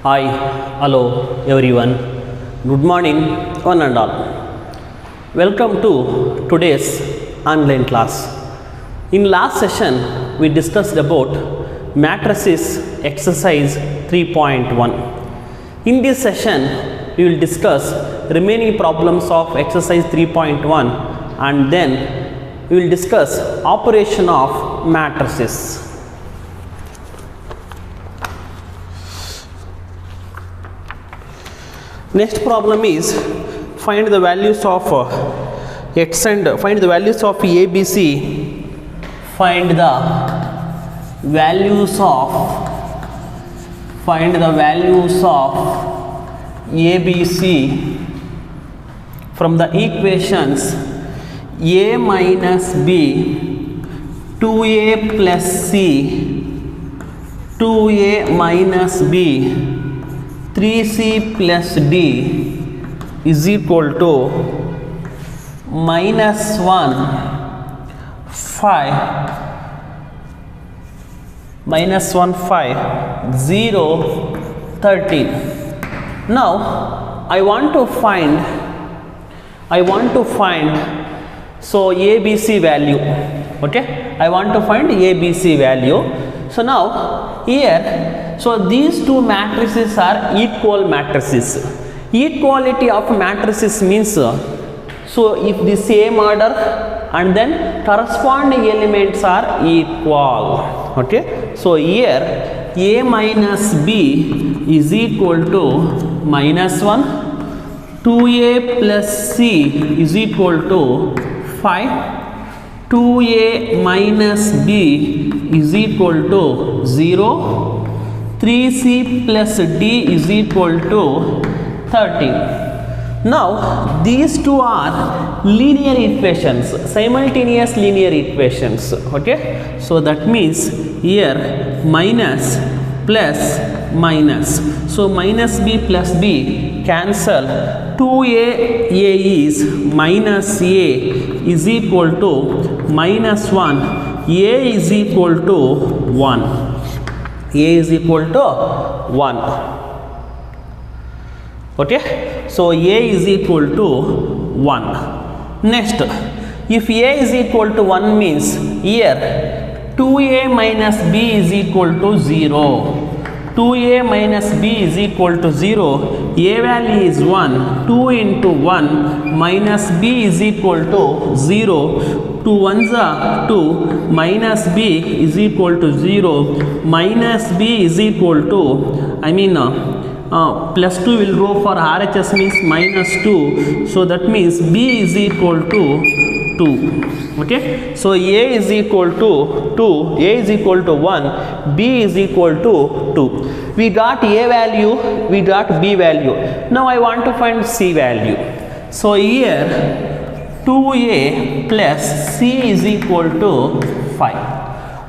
Hi, hello everyone. Good morning, one and all. Welcome to today's online class. In last session, we discussed about matrices exercise 3.1. In this session, we will discuss remaining problems of exercise 3.1 and then we will discuss operation of matrices. Next problem is find the values of x and find the values of ABC. Find the values of ABC from the equations a minus b 2a plus c 2a minus b 3c plus d is equal to minus 1 5 0 13. Now I want to find so ABC value. Okay, I want to find ABC value. So now here, so these two matrices are equal matrices. Equality of matrices means so if the same order and then corresponding elements are equal. Okay, so here a minus b is equal to minus 1, 2a plus c is equal to 5, 2a minus b is equal to 0, 3c plus d is equal to 13. Now these two are linear equations, simultaneous linear equations. Okay, so that means here minus plus minus, so minus b plus b cancel, 2a is minus a is equal to minus 1, a is equal to 1, a is equal to 1. Okay, so a is equal to 1. Next, if a is equal to 1 means here 2a minus b is equal to 0. 2a minus b is equal to 0. A value is 1. 2 into 1 minus b is equal to 0. 2 1s are 2. Minus b is equal to 0. Minus b is equal to, plus 2 will go for RHS means minus 2. So that means b is equal to 2. Okay, so a is equal to 2, a is equal to 1, b is equal to 2. We got a value, we got b value. Now I want to find c value. So here 2a plus c is equal to 5.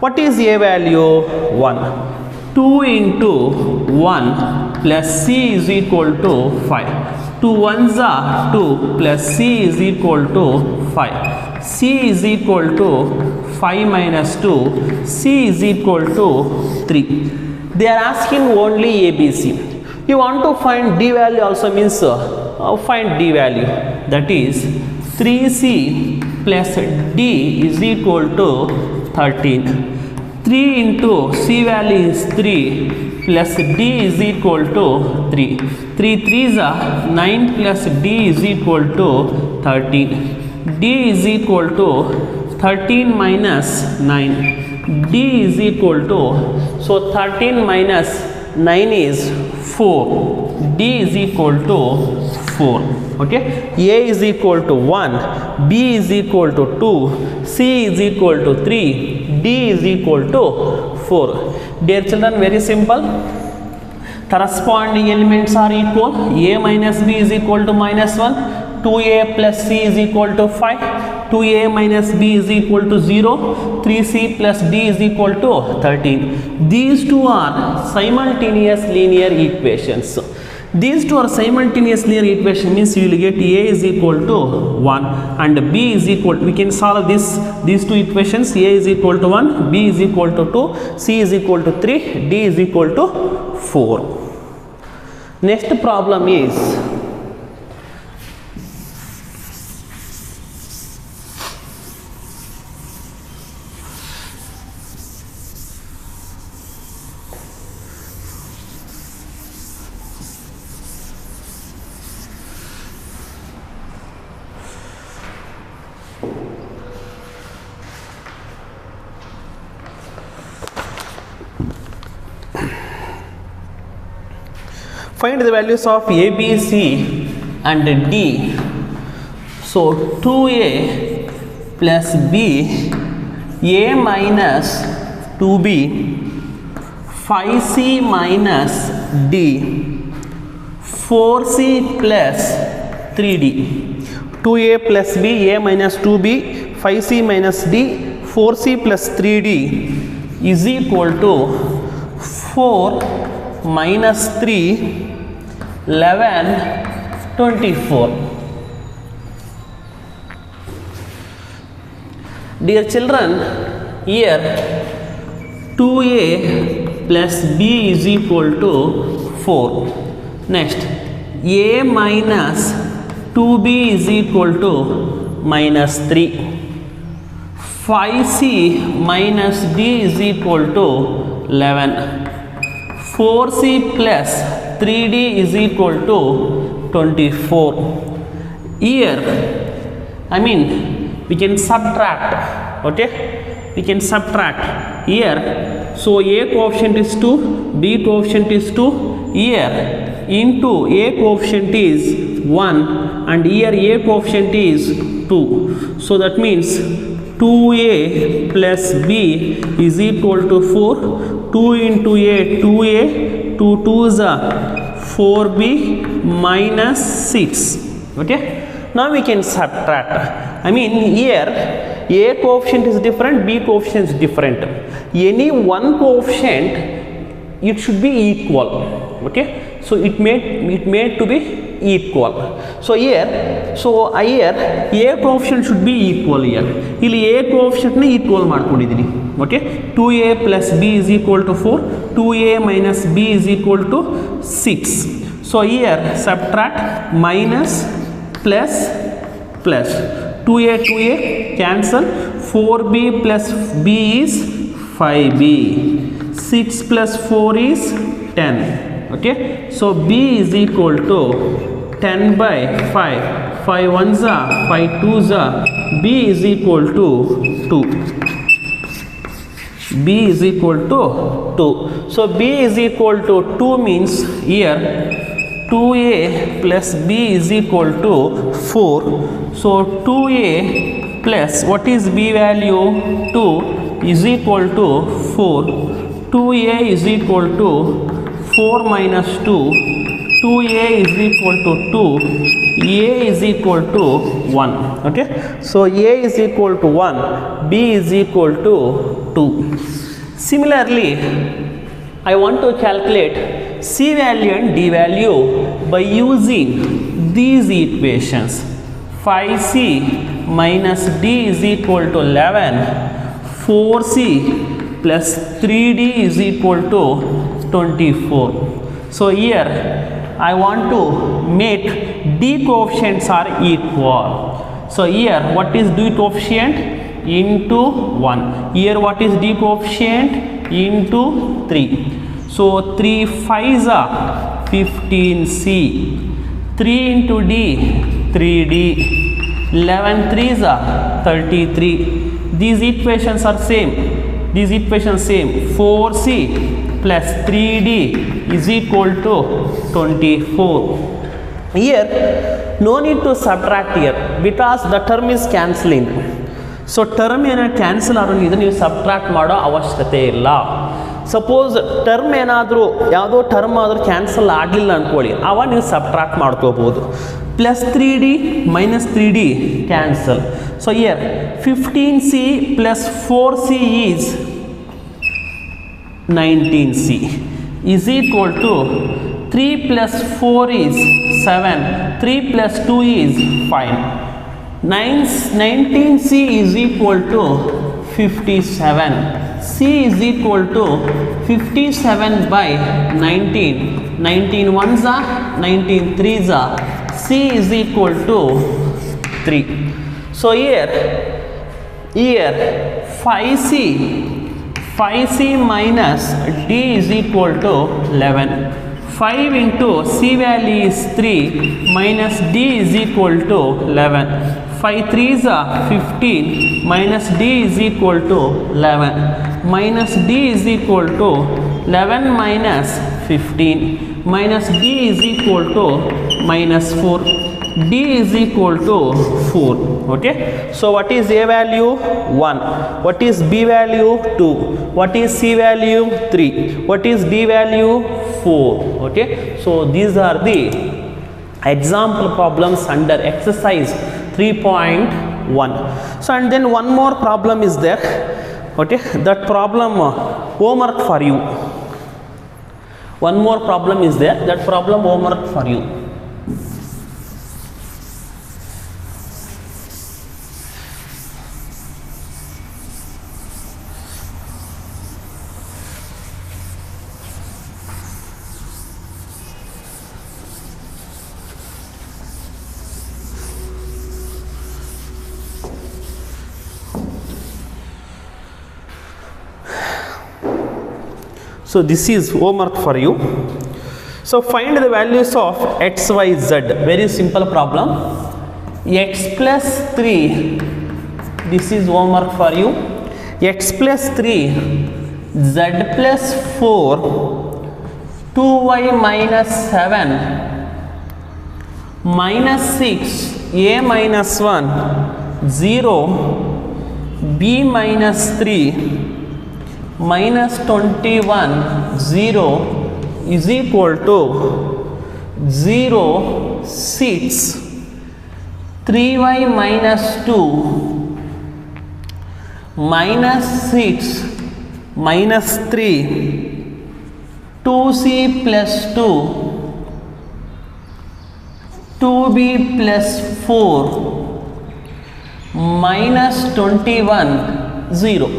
What is a value? 1. 2 into 1 plus c is equal to 5. 2 1s are 2 plus c is equal to 5. C is equal to 5 minus 2. C is equal to 3. They are asking only ABC. You want to find d value also means find d value. That is 3c plus d is equal to 13. 3 into c value is 3 plus d is equal to 3. 3 3s are 9 plus d is equal to 13. D is equal to 13 minus 9. D is equal to, so 13 minus 9 is 4. D is equal to 4. Okay, A is equal to 1, B is equal to 2, C is equal to 3, D is equal to 4. Dear children, very simple. Corresponding elements are equal. A minus b is equal to minus 1. 2a plus c is equal to 5. 2a minus b is equal to 0. 3c plus d is equal to 13. These two are simultaneous linear equations. These two are simultaneous linear equation means you will get a is equal to 1 and b is equal, we can solve these two equations. A is equal to 1, b is equal to 2, c is equal to 3, d is equal to 4. Next problem is find the values of A, B, C and D. So 2A plus B, A minus 2B, 5C minus D, 4C plus 3D. 2A plus B, A minus 2B, 5C minus D, 4C plus 3D is equal to 4 minus 3, 11, 24. Dear children, here 2A plus B is equal to 4. Next, A minus 2B is equal to minus 3. 5C minus D is equal to 11. 4C plus 3D is equal to 24. Here, we can subtract, okay? We can subtract here. So, A coefficient is 2, B coefficient is 2. Here, into A coefficient is 1 and here A coefficient is 2. So, that means 2A plus B is equal to 4. 2 into A, 2A, 2 2s are 4B minus 6. Okay. Now we can subtract. Here A coefficient is different, B coefficient is different. Any one coefficient, it should be equal. Okay. So it made to be equal. So here A coefficient should be equal here. Here A coefficient ne equal ಮಾಡ್ಕೊಂಡಿದ್ದೀನಿ. Okay, 2A plus B is equal to 4, 2A minus B is equal to 6. So here subtract minus plus plus 2A cancel, 4B plus B is 5B, 6 plus 4 is 10. Okay, so B is equal to 10 by 5, 5 ones are 5 2s are, B is equal to 2. B is equal to 2. So B is equal to 2 means here 2A plus B is equal to 4. So 2A plus what is B value? 2 is equal to 4. 2A is equal to 4 minus 2. 2A is equal to 2. A is equal to 1. Okay. So A is equal to 1. B is equal to 2. Similarly, I want to calculate C value and D value by using these equations. 5C minus D is equal to 11. 4C plus 3D is equal to 24. So here I want to make D coefficients are equal. So here what is D coefficient? Into 1. Here what is D coefficient? Into 3. So 3 5s are 15C. 3 into D, 3D. 11 3s are 33. These equations are same. 4C plus 3D is equal to 24. Here no need to subtract here because the term is cancelling. So term cancel you subtract mado avashyakate illa. Suppose term yado term cancel agilla ankoli ava ನೀವು subtract ಮಾಡ್ಕೋಬಹುದು. Plus 3D minus 3D cancel. So here 15C plus 4C is 19C is equal to 3 plus 4 is 7, 3 plus 2 is 5. 19C is equal to 57. C is equal to 57 by 19. 19 ones are 19 threes are. C is equal to 3. So here 5C minus D is equal to 11. 5 into C value is 3 minus D is equal to 11. 5 3s are 15 minus D is equal to 11. Minus D is equal to 11 minus 15 minus D is equal to minus 4. D is equal to 4. Okay. So what is A value? 1. What is B value? 2. What is C value? 3. What is D value? 4. Okay. So these are the example problems under exercise 3.1. So and then one more problem is there. Okay. That problem homework for you. One more problem is there. That problem homework for you. So this is homework for you. So find the values of x, y, z. Very simple problem. X plus 3. This is homework for you. X plus 3. Z plus 4. 2y minus 7. Minus 6. A minus 1. 0. B minus 3. Minus 21 0 is equal to 0 6 3y minus 2 minus 6 minus 3 2c plus 2 2b plus 4 minus 21 0.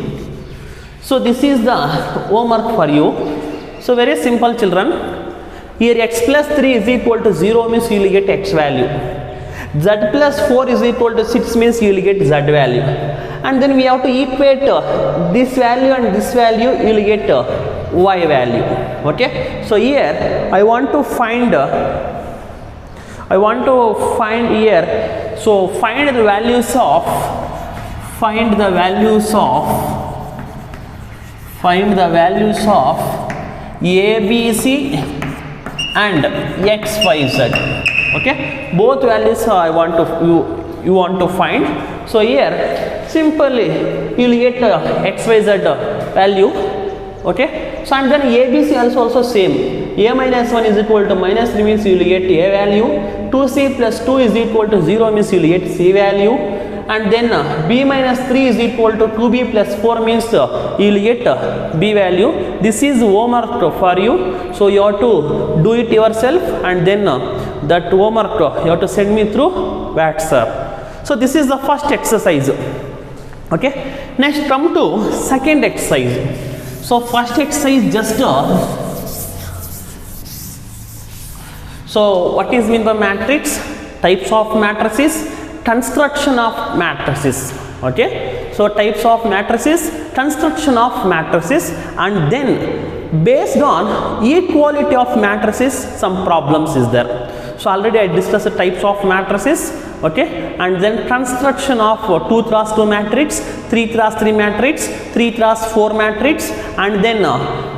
So this is the homework for you. So very simple, children. Here x plus 3 is equal to 0 means you will get x value. Z plus 4 is equal to 6 means you will get z value. And then we have to equate this value and this value, you will get y value. Okay. So here I want to find here. So find the values of A, B, C and X, Y, Z. Okay, both values I want to you want to find. So here simply you will get X, Y, Z value. Okay, so and then A, B, C also same. A minus 1 is equal to minus 3 means you will get A value. 2C plus 2 is equal to 0 means you will get C value. And then b minus 3 is equal to 2b plus 4 means you will get b value. This is homework for you. So you have to do it yourself and then that homework you have to send me through WhatsApp. So this is the first exercise. Okay. Next come to second exercise. So first exercise just so what is mean by matrix? Types of matrices. Construction of matrices. Okay, so types of matrices, construction of matrices, and then based on equality of matrices some problems is there. So already I discussed the types of matrices. Okay, and then construction of 2 cross 2 matrix, 3 cross 3 matrix, 3 cross 4 matrix, and then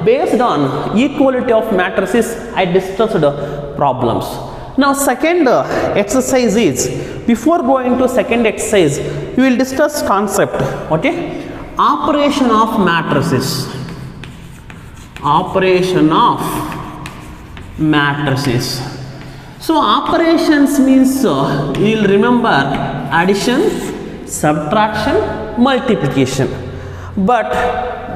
based on equality of matrices I discussed problems. Now second exercise is, before going to second exercise we will discuss concept. Okay, operation of matrices. So operations means you will remember addition, subtraction, multiplication, but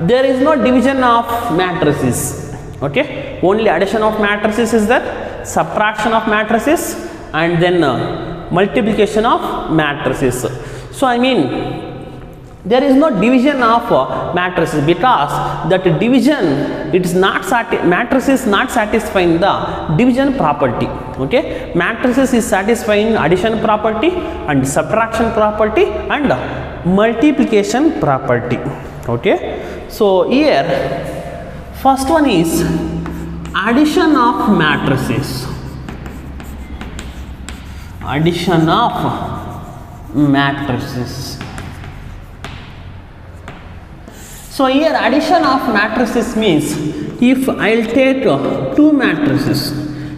there is no division of matrices. Okay, only addition of matrices is there, subtraction of matrices, and then multiplication of matrices. So I mean there is no division of matrices, because that division, it is not matrix is not satisfying the division property. Okay, matrices is satisfying addition property and subtraction property and multiplication property. Okay, so here first one is addition of matrices. Addition of matrices. So here addition of matrices means, if I will take two matrices,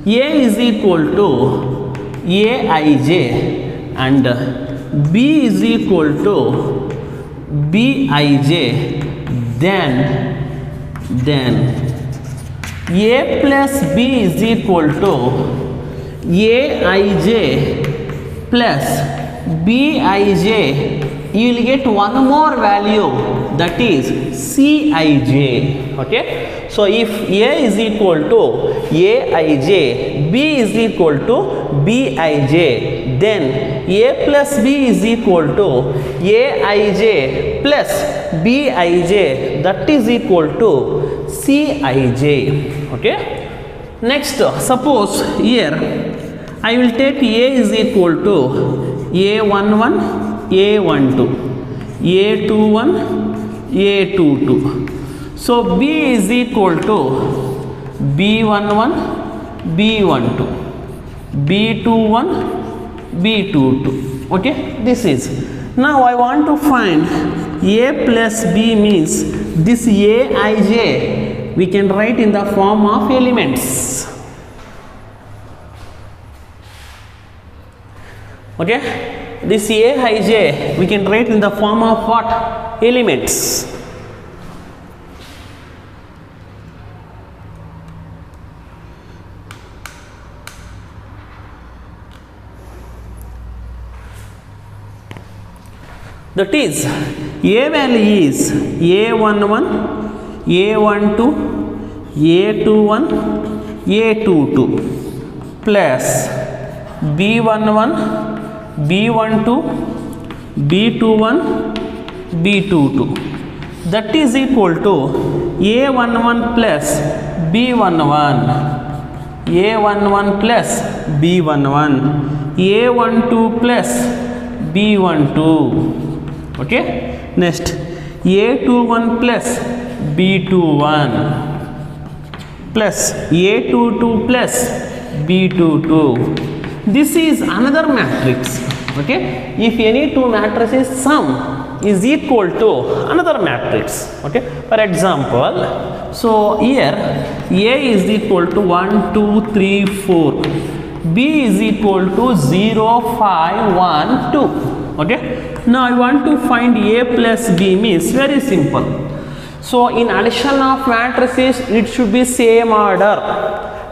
A is equal to Aij and B is equal to Bij, then A plus B is equal to Aij plus Bij, you will get one more value, that is Cij. Okay, so if A is equal to Aij, B is equal to Bij, then A plus B is equal to Aij plus Bij, that is equal to Cij. Okay, next suppose here I will take A is equal to A11, A12, A21, A22. So B is equal to B11, B12, B21, B22. Okay, this is. Now I want to find A plus B means this Aij we can write in the form of elements. Okay, this Aij we can write in the form of what? Elements. That is, A value is A11, A12, A21, A22 plus B11, B12, B21, B22. That is equal to A11 plus B11, A11 plus B11, A12 plus B12. Okay, next A21 plus B21 plus A22 plus B22. This is another matrix. Okay, if any two matrices sum is equal to another matrix. Okay, for example, so here A is equal to 1, 2, 3, 4, B is equal to 0, 5, 1, 2. Okay, now I want to find A plus B means very simple. So in addition of matrices, it should be same order.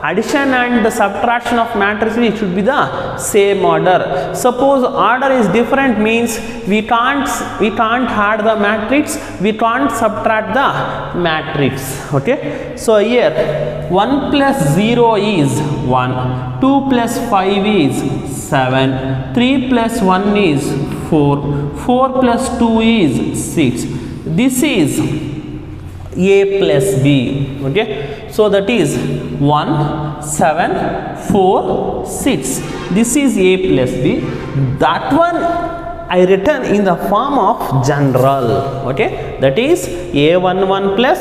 Addition and the subtraction of matrices, it should be the same order. Suppose order is different means we can't add the matrix, we can't subtract the matrix. Okay, so here 1 plus 0 is 1, 2 plus 5 is 7, 3 plus 1 is 4, 4 plus 2 is 6. This is A plus B. Okay, so that is 1, 7, 4, 6. This is A plus B. That one I written in the form of general. Okay, that is A11 plus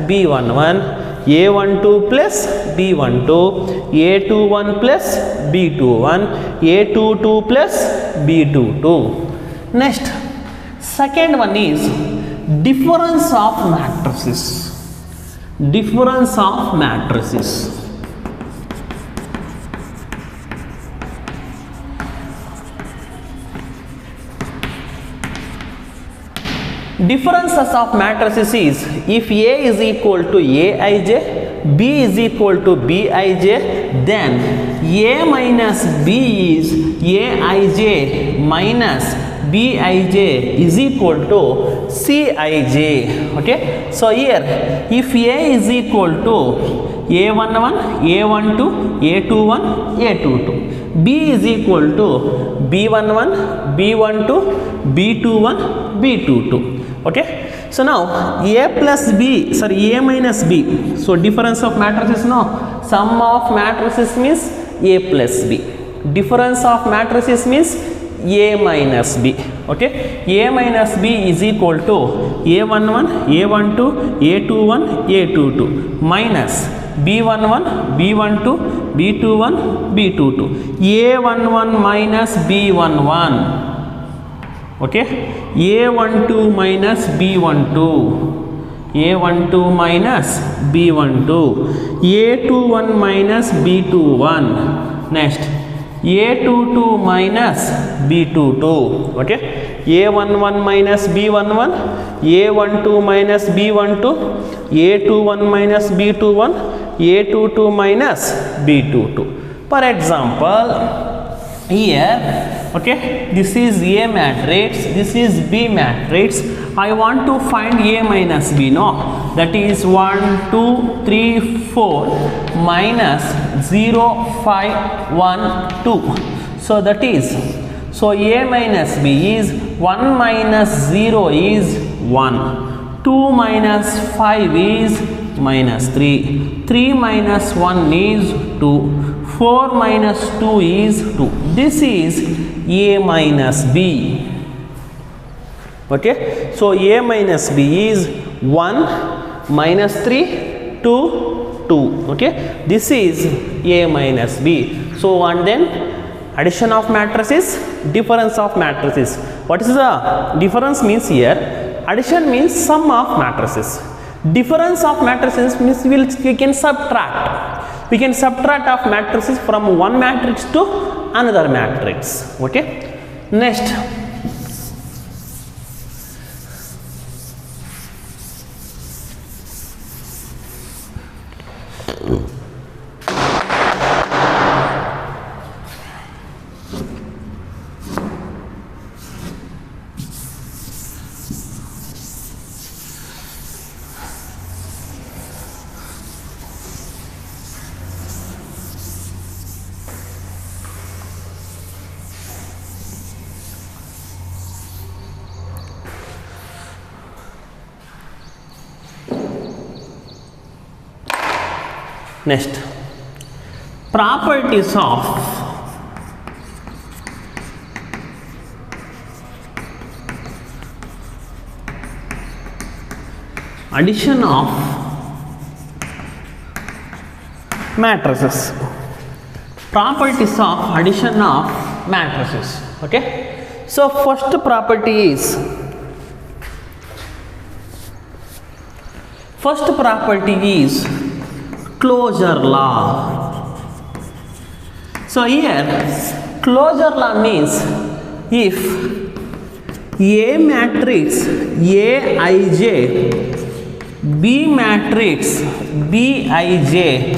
B11, A12 plus B12, A21 plus B21, A22 plus B22. Next, second one is difference of matrices. Difference of matrices. Differences of matrices is, if A is equal to Aij, B is equal to Bij, then A minus B is Aij minus Bij is equal to Cij. Okay, so here if A is equal to A11, A12, A21, A22, B is equal to B11, B12, B21, B22. Okay, so now a plus b, sorry, a minus b, so difference of matrices, no, sum of matrices means a plus b, difference of matrices means a minus b. Okay, a minus b is equal to a11, a12, a21, a22 minus b11, b12, b21, b22, a11 minus b11. Okay, a12 minus b12, a12 minus b12, a21 minus b21, next a22 minus b22. Okay, a11 minus b11, a12 minus b12, a21 minus b21, a22 minus b22. For example, here, okay, this is a matrix, this is b matrix. I want to find a minus b, no, that is 1 2 3 4 minus 0 5 1 2. So that is, so a minus b is 1 minus 0 is 1, 2 minus 5 is minus 3, 3 minus 1 is 2, 4 minus 2 is 2. This is a minus b. Okay, so a minus b is 1 minus 3 2 2. Okay, this is a minus b. So and then addition of matrices, difference of matrices. What is the difference means here? Addition means sum of matrices. Difference of matrices means we can subtract. We can subtract of matrices from one matrix to another matrix. Okay, next, next, properties of addition of matrices. Properties of addition of matrices. Okay, so first property is, closure law. So here closure law means if A matrix Aij, B matrix Bij,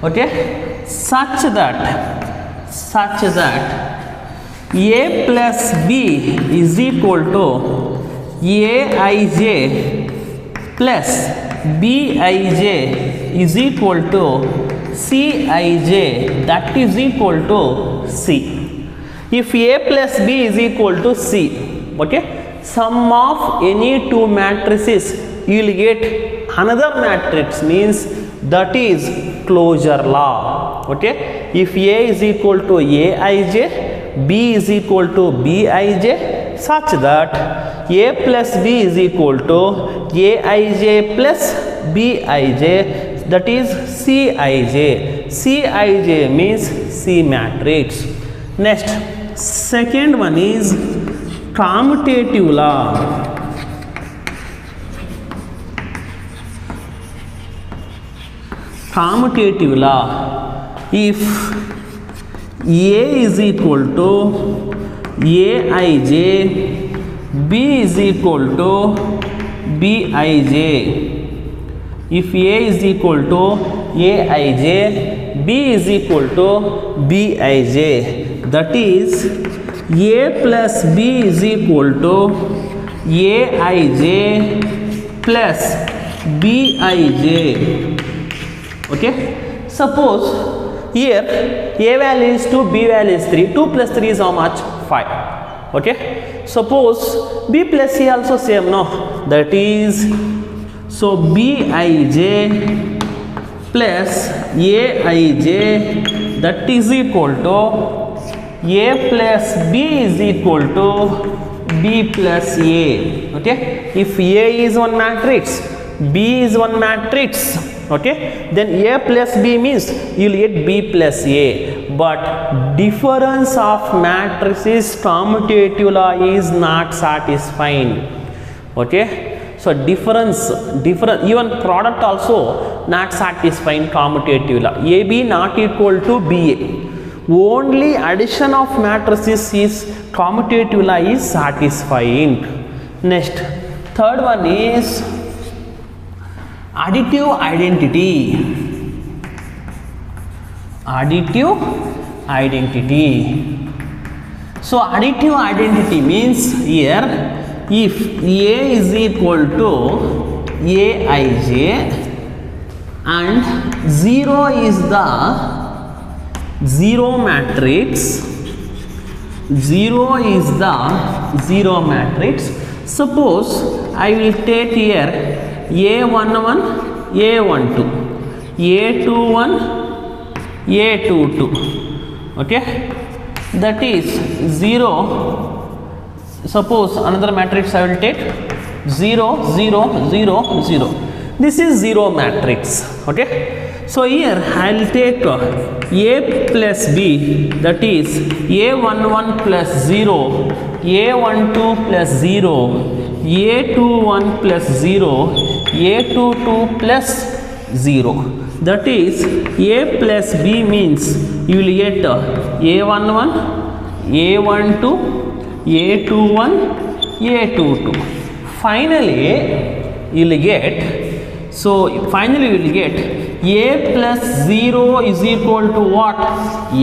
okay, such that A plus B is equal to Aij plus Bij is equal to Cij, that is equal to C. If A plus B is equal to C, okay, sum of any two matrices you will get another matrix, means that is closure law. Okay, if A is equal to Aij, B is equal to Bij, such that A plus B is equal to Aij plus Bij, that is Cij. Cij means C matrix. Next, second one is commutative law. Commutative law. If A is equal to Aij, B is equal to Bij. If A is equal to Aij, B is equal to Bij, that is A plus B is equal to Aij plus Bij. Okay, suppose here A value is 2, B value is 3, 2 plus 3 is how much? 5. Okay, suppose b plus a also same, no, that is, so bij plus aij, that is equal to a plus b is equal to b plus a. Okay, if a is one matrix, b is one matrix, okay, then a plus b means you will get b plus a. But difference of matrices commutative law is not satisfying. Okay, so difference even product also not satisfying commutative law. AB not equal to BA. Only addition of matrices is commutative law is satisfying. Next, third one is additive identity. Additive identity. So additive identity means here, if A is equal to aij and 0 is the 0 matrix, 0 is the 0 matrix. Suppose I will take here a11, a12, a21, a22. Okay, that is 0. Suppose another matrix I will take 0, 0, 0, 0. This is 0 matrix. Okay, so here I will take a plus b, that is a11 plus 0, a12 plus 0, a21 plus 0, a22 plus 0. That is a plus b means you will get a11, a12, a21, a22. Finally you will get, so finally you will get a plus 0 is equal to what? A.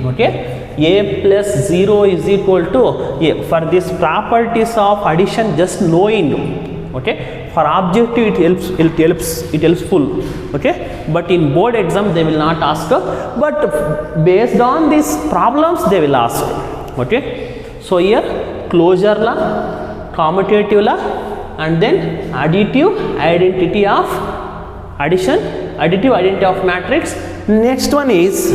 Okay, a plus 0 is equal to a. For this properties of addition, just knowing, okay, for objective it helpful. Okay, but in board exam they will not ask, but based on these problems they will ask. Okay, so here closure law, commutative law, and then additive identity of addition, additive identity of matrix. Next one is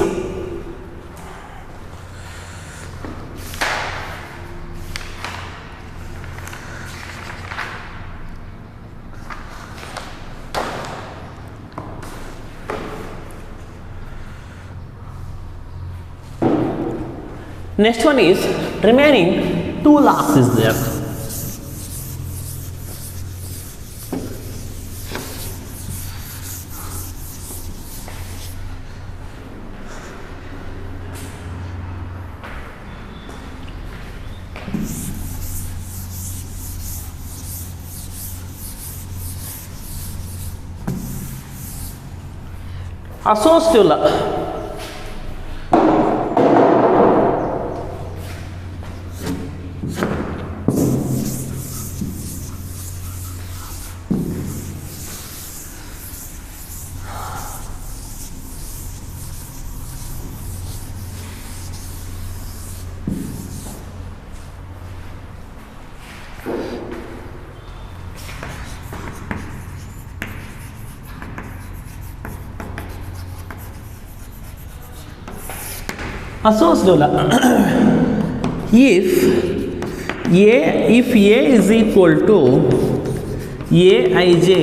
remaining two laws is there. Associative law. Associative law. If A is equal to aij,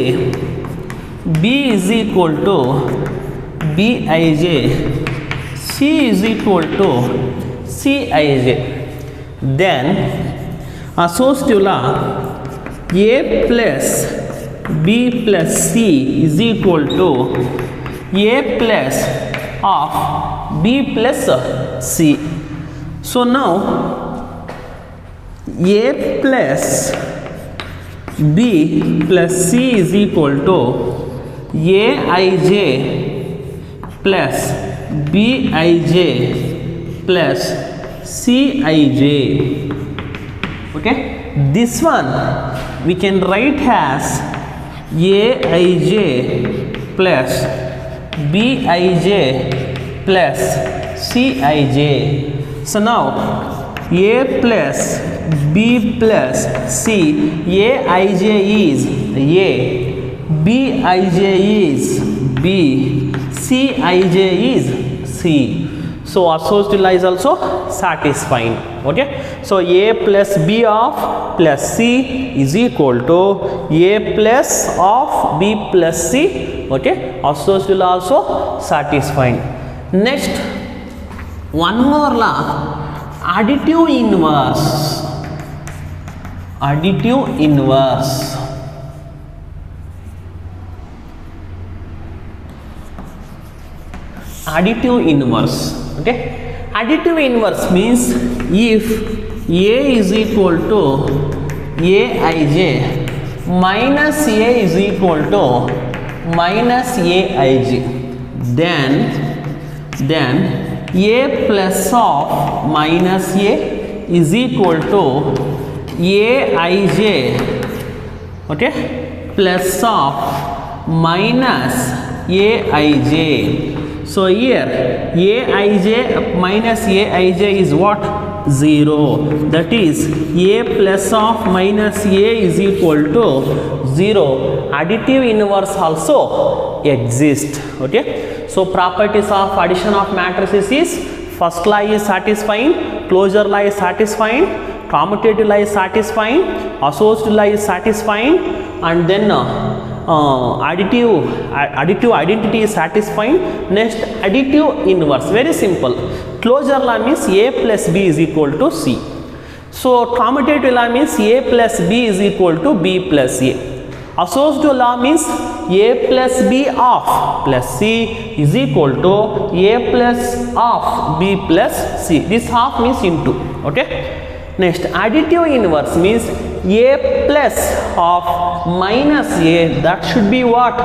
B is equal to bij, C is equal to cij, then associative law A plus B plus C is equal to A plus of B plus C. So now A plus B plus C is equal to aij plus bij plus cij. Okay, this one we can write as aij plus bij plus cij. So now A plus B plus C. Aij is A, Bij is B, Cij is C. So associative law is also satisfying. Okay, so A plus B of plus C is equal to A plus of B plus C. Okay, associative law also satisfying. Next, one more law, additive inverse. Additive inverse. Additive inverse. Okay, additive inverse means if A is equal to Aij minus A is equal to minus Aij, then A plus of minus A is equal to Aij, okay, plus of minus Aij. So here Aij minus Aij is what? 0. That is A plus of minus A is equal to 0. Additive inverse also exists. Okay, so properties of addition of matrices is first law is satisfying, closure law is satisfying, commutative law is satisfying, associative law is satisfying, and then additive identity is satisfying. Next, additive inverse, very simple. Closure law means A plus B is equal to C. So commutative law means A plus B is equal to B plus A. Associative law means A plus B of plus C is equal to A plus of B plus C. This half means into. Okay, next, additive inverse means A plus of minus A, that should be what?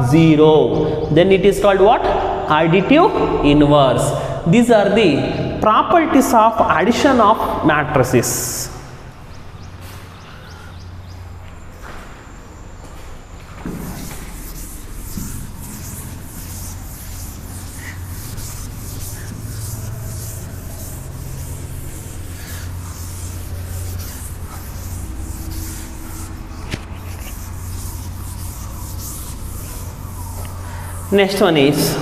0. Then it is called what? Additive inverse. These are the properties of addition of matrices. Next one is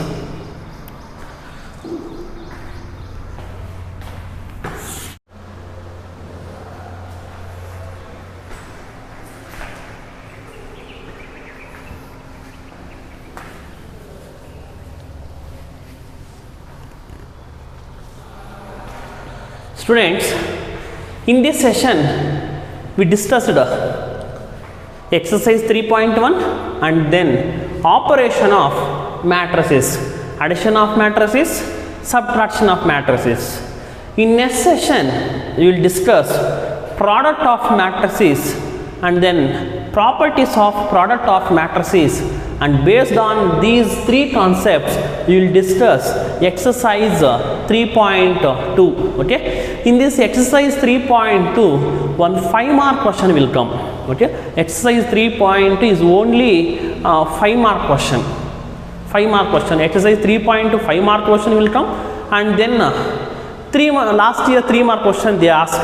students, in this session we discussed exercise 3.1 and then operation of matrices, addition of matrices, subtraction of matrices. In next session we will discuss product of matrices and then properties of product of matrices, and based on these three concepts we will discuss exercise 3.2. okay, in this exercise 3.2 one 5-mark question will come. Okay, exercise 3.2 is only 5-mark question. 5-mark question. Exercise 3.2 5-mark question will come, and then last year 3-mark question they asked.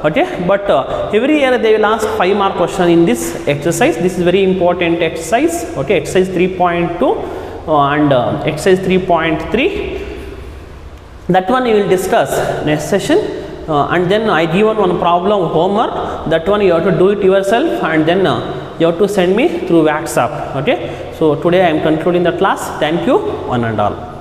Okay, but every year they will ask 5-mark question in this exercise. This is very important exercise. Okay, exercise 3.2 and exercise 3.3. That one we will discuss next session. And then I given one problem homework, that one you have to do it yourself, and then you have to send me through WhatsApp. Okay, so today I am concluding the class. Thank you one and all.